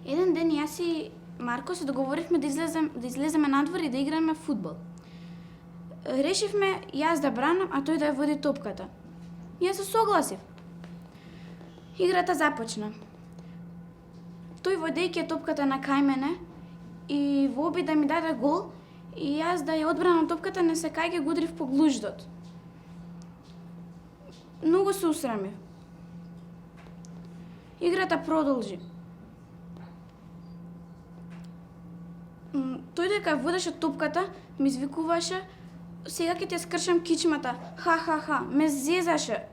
Еден ден јас и Марко се договоривме да излеземе надвор и да играме фудбал. Решивме јас да бранам, а тој да ја води топката. Јас се согласив. Играта започна. Тој водејќи топката на кај мене и во обид да ми даде гол, и јас да ја одбранам топката не се кај го удрив по глуждот. Многу се усрамив. Играта продолжи. Тој дека водеше топката, ми извикуваше: сега ќе ти скршам кичмата, ха, ме зезаше.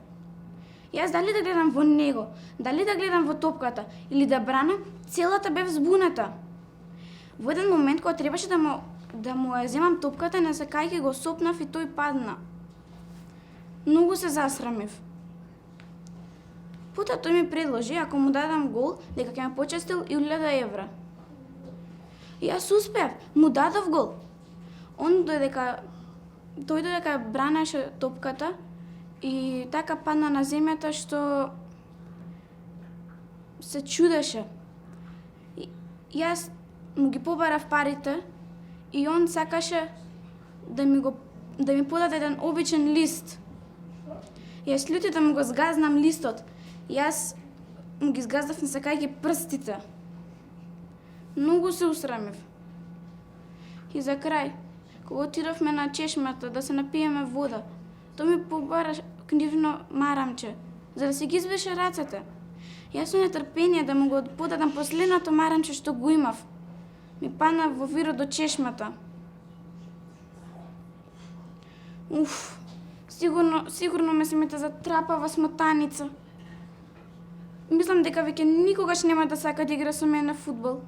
Јас дали да гледам во него, дали да гледам во топката или да бранам, целата бев збуната. Во еден момент кога требаше да му ја земам топката, не се кај го сопнав и тој падна. Многу се засрамив. Потоа тој ми предложи, ако му дадам гол, дека ќе ме почестил и 1000 евра. Јас успеав, му дадов гол. Тој додека бранеше топката и така падна на земјата што се чудеше. Јас му ги побарав парите и он сакаше да ми подаде еден обичен лист. Јас љути да му го згазнам листот. Јас му ги згаздав на секај прстите. Многу се усрамив. И за крај, кога отидовме на чешмата да се напиеме вода, тој ми побара книвно марамче, за да си ги извеше рацете. Јас со нетрпение да му го подадам последното марамче што го имав. Ми падна во вирот до чешмата. Сигурно ме се мета за трапава смотаница. Мислам дека веќе никогаш нема да сака да игра со мене фудбал.